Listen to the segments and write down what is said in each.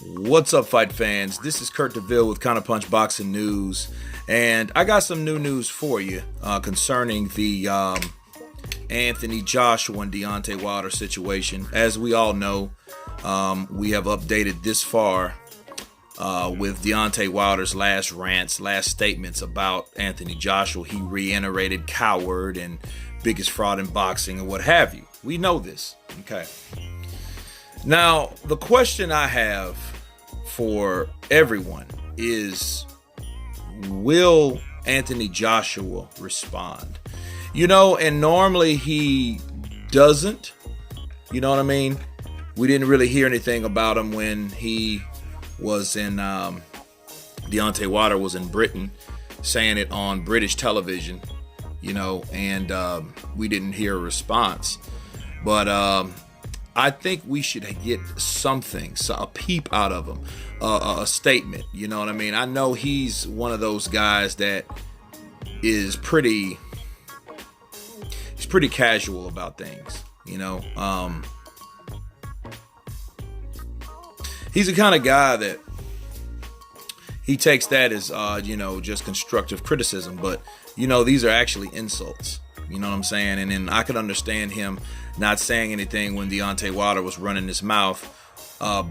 What's up, fight fans? This is Kurt DeVille with Counterpunch Boxing News, and I got some new news for you concerning the Anthony Joshua and Deontay Wilder situation. As we all know, we have updated this far with Deontay Wilder's last rants, last statements about Anthony Joshua. He reiterated coward and biggest fraud in boxing and what have you. We know this, okay? Now, the question I have for everyone is, will Anthony Joshua respond? You know, and normally he doesn't. You know what I mean? We didn't really hear anything about him when he was in, Deontay Wilder was in Britain, saying it on British television, you know, and we didn't hear a response. But I think we should get something, a peep out of him, a statement. You know what I mean? I know he's one of those guys that is pretty casual about things. You know, he's the kind of guy that he takes that as you know, just constructive criticism. But you know, these are actually insults. You know what I'm saying? And then I could understand him not saying anything when Deontay Wilder was running his mouth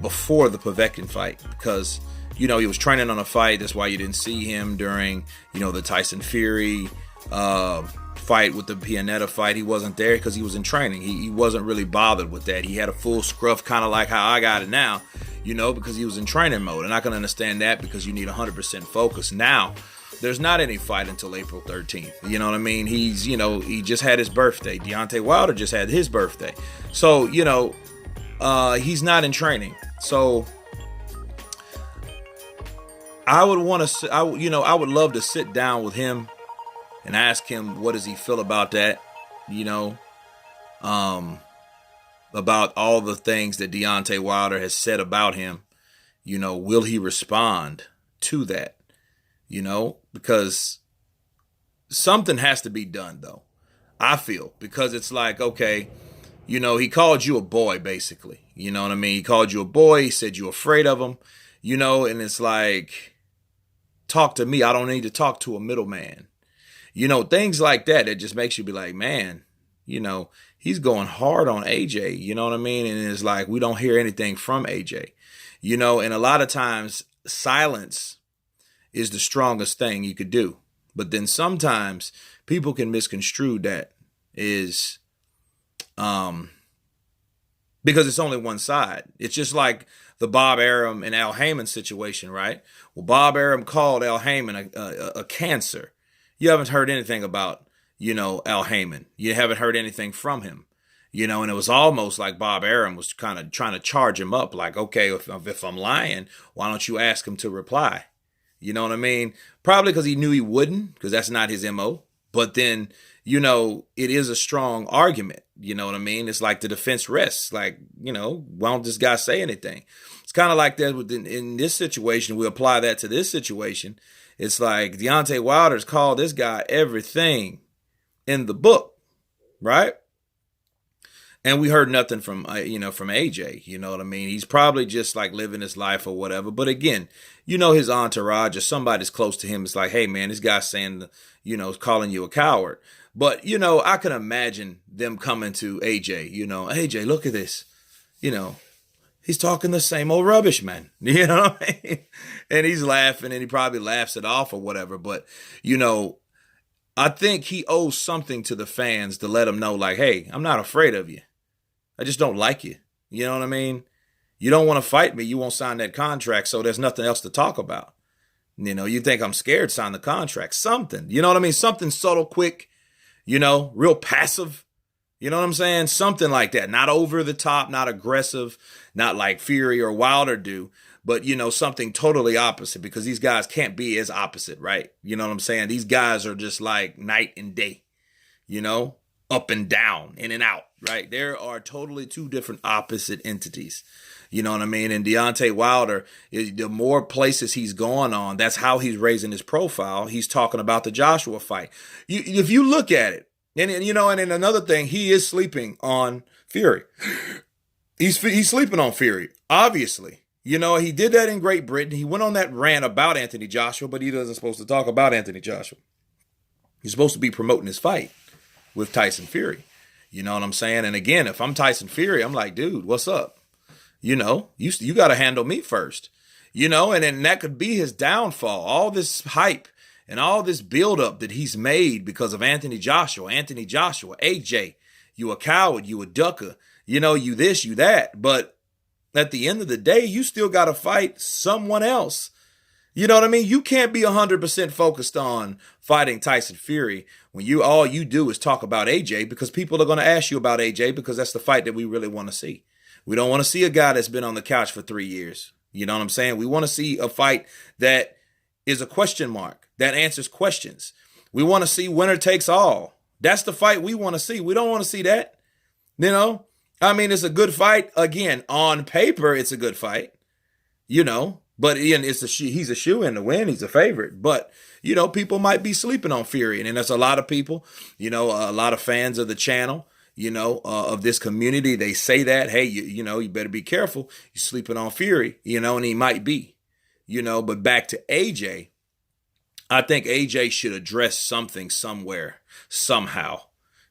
before the Povetkin fight, because, you know, he was training on a fight. That's why you didn't see him during, you know, the Tyson Fury fight with the Pianetta fight. He wasn't there because he was in training. He wasn't really bothered with that. He had a full scruff, kind of like how I got it now, you know, because he was in training mode. And I can understand that because you need 100% focus. Now, there's not any fight until April 13th. You know what I mean? He's, you know, he just had his birthday. Deontay Wilder just had his birthday. So, you know, he's not in training. So I would want to, I would love to sit down with him and ask him, what does he feel about that? You know, about all the things that Deontay Wilder has said about him. You know, will he respond to that? You know, because something has to be done, though, I feel, because it's like, okay, you know, he called you a boy, basically. You know what I mean? He called you a boy. He said you're afraid of him, you know, and it's like, talk to me. I don't need to talk to a middleman. You know, things like that. It just makes you be like, man, you know, he's going hard on AJ. You know what I mean? And it's like, we don't hear anything from AJ, you know, and a lot of times silence is the strongest thing you could do. But then sometimes people can misconstrue that is because it's only one side. It's just like the Bob Arum and Al Heyman situation, right? Well, Bob Arum called Al Heyman a cancer. You haven't heard anything about, you know, Al Heyman. You haven't heard anything from him. You know, and it was almost like Bob Arum was kind of trying to charge him up, like, okay, if I'm lying, why don't you ask him to reply? You know what I mean? Probably because he knew he wouldn't, because that's not his MO. But then, you know, it is a strong argument. You know what I mean? It's like the defense rests. Like, you know, why don't this guy say anything? It's kind of like that in this situation. We apply that to this situation. It's like Deontay Wilder's called this guy everything in the book, right? And we heard nothing from, you know, from AJ, you know what I mean? He's probably just like living his life or whatever. But again, you know, his entourage or somebody's close to him is like, hey, man, this guy's saying, you know, calling you a coward. But, you know, I can imagine them coming to AJ, you know, AJ, look at this. You know, he's talking the same old rubbish, man. You know what I mean? And he's laughing and he probably laughs it off or whatever. But, you know, I think he owes something to the fans to let them know, like, hey, I'm not afraid of you. I just don't like you. You know what I mean? You don't want to fight me. You won't sign that contract. So there's nothing else to talk about. You know, you think I'm scared, sign the contract. Something, you know what I mean? Something subtle, quick, you know, real passive. You know what I'm saying? Something like that. Not over the top, not aggressive, not like Fury or Wilder do, but, you know, something totally opposite, because these guys can't be as opposite, right? You know what I'm saying? These guys are just like night and day, you know? Up and down, in and out, right? There are totally two different opposite entities. You know what I mean? And Deontay Wilder, the more places he's gone on, that's how he's raising his profile. He's talking about the Joshua fight. If you look at it, and you know, and then another thing, he is sleeping on Fury. He's sleeping on Fury, obviously. You know, he did that in Great Britain. He went on that rant about Anthony Joshua, but he doesn't supposed to talk about Anthony Joshua. He's supposed to be promoting his fight with Tyson Fury. You know what I'm saying? And again, if I'm Tyson Fury, I'm like, dude, what's up? You know, you got to handle me first. You know, and then that could be his downfall. All this hype and all this buildup that he's made because of Anthony Joshua, AJ, you a coward, you a ducker, you know, you this, you that. But at the end of the day, you still got to fight someone else. You know what I mean? You can't be 100% focused on fighting Tyson Fury when all you do is talk about AJ, because people are going to ask you about AJ, because that's the fight that we really want to see. We don't want to see a guy that's been on the couch for 3 years. You know what I'm saying? We want to see a fight that is a question mark, that answers questions. We want to see winner takes all. That's the fight we want to see. We don't want to see that. You know? I mean, it's a good fight. Again, on paper, it's a good fight. You know? But Ian, he's a shoo-in to win. He's a favorite. But, you know, people might be sleeping on Fury. And there's a lot of people, you know, a lot of fans of the channel, you know, of this community. They say that, hey, you know, you better be careful. You're sleeping on Fury, you know, and he might be, you know. But back to AJ, I think AJ should address something somewhere, somehow.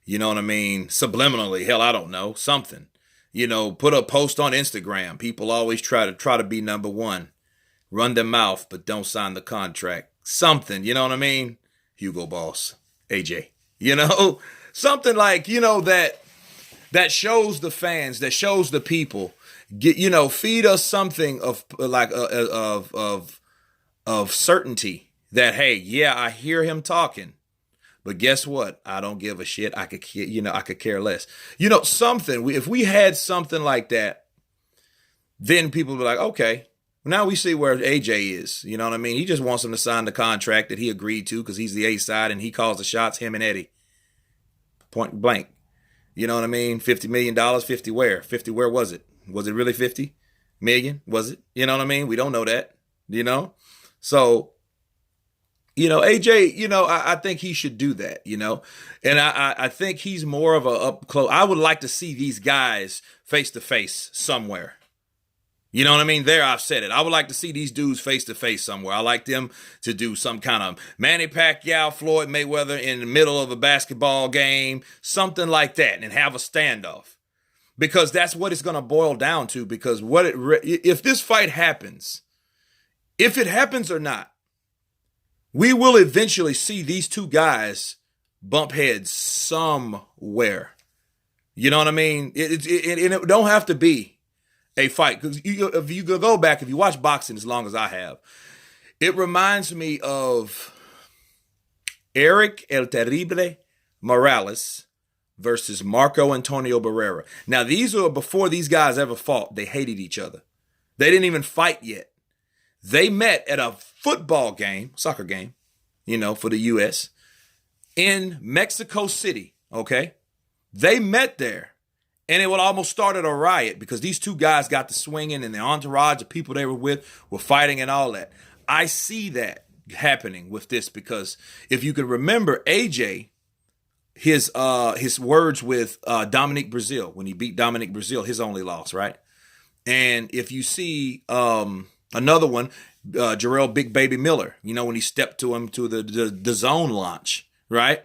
You know what I mean? Subliminally, hell, I don't know, something. You know, put a post on Instagram. People always try to be number one. Run their mouth, but don't sign the contract. Something, you know what I mean? Hugo Boss, AJ, you know? Something like, you know, that shows the fans, that shows the people, you know, feed us something of like of certainty that, hey, yeah, I hear him talking, but guess what? I don't give a shit. I could care less. You know, something. If we had something like that, then people would be like, okay, now we see where AJ is. You know what I mean? He just wants him to sign the contract that he agreed to because he's the A side and he calls the shots, him and Eddie. Point blank. You know what I mean? $50 million, 50 where? 50 where was it? Was it really 50 million? Was it? You know what I mean? We don't know that, you know? So, you know, AJ, you know, I think he should do that, you know? And I think he's more of a up close. I would like to see these guys face to face somewhere. You know what I mean? There, I've said it. I would like to see these dudes face to face somewhere. I like them to do some kind of Manny Pacquiao, Floyd Mayweather in the middle of a basketball game, something like that, and have a standoff. Because that's what it's going to boil down to. Because if this fight happens, if it happens or not, we will eventually see these two guys bump heads somewhere. You know what I mean? It don't have to be a fight, because if you go back, if you watch boxing as long as I have, it reminds me of Eric El Terrible Morales versus Marco Antonio Barrera. Now, these are before these guys ever fought. They hated each other. They didn't even fight yet. They met at a football game, soccer game, you know, for the U.S. in Mexico City, okay? They met there. And it would almost started a riot because these two guys got to swinging and the entourage, the people they were with, were fighting and all that. I see that happening with this because if you can remember AJ, his words with Dominic Brazil, when he beat Dominic Brazil, his only loss, right? And if you see another one, Jarrell Big Baby Miller, you know, when he stepped to him to the zone launch, right?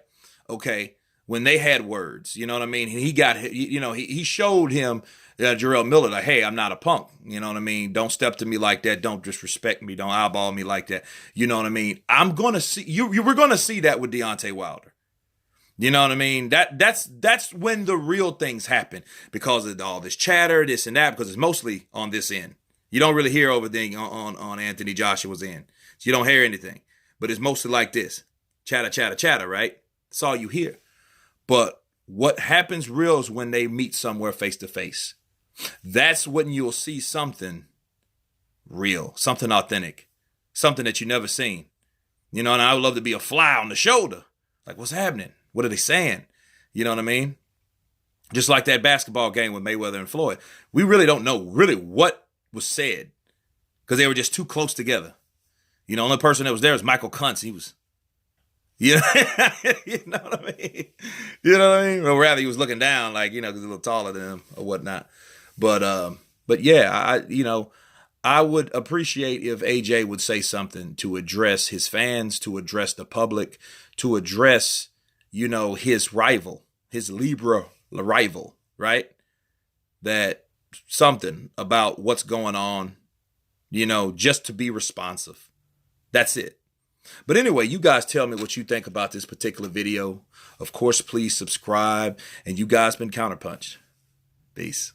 Okay. When they had words, you know what I mean? He got, you know, he showed him, Jarrell Miller, like, hey, I'm not a punk. You know what I mean? Don't step to me like that. Don't disrespect me. Don't eyeball me like that. You know what I mean? I'm going to see, you were going to see that with Deontay Wilder. You know what I mean? That's when the real things happen because of all this chatter, this and that, because it's mostly on this end. You don't really hear everything on Anthony Joshua's end. So you don't hear anything. But it's mostly like this. Chatter, chatter, chatter, right? That's all you hear. But what happens real is when they meet somewhere face to face. That's when you'll see something real, something authentic, something that you never seen. You know, and I would love to be a fly on the shoulder. Like, what's happening? What are they saying? You know what I mean? Just like that basketball game with Mayweather and Floyd. We really don't know really what was said because they were just too close together. You know, the only person that was there was Michael Kuntz. He was, you know what I mean? You know what I mean? Or rather, he was looking down, like, you know, because he's a little taller than him or whatnot. But yeah, I would appreciate if AJ would say something to address his fans, to address the public, to address, his rival, his Libra rival, right? That something about what's going on, just to be responsive. That's it. But anyway, you guys tell me what you think about this particular video. Of course, please subscribe. And you guys been Counterpunch. Peace.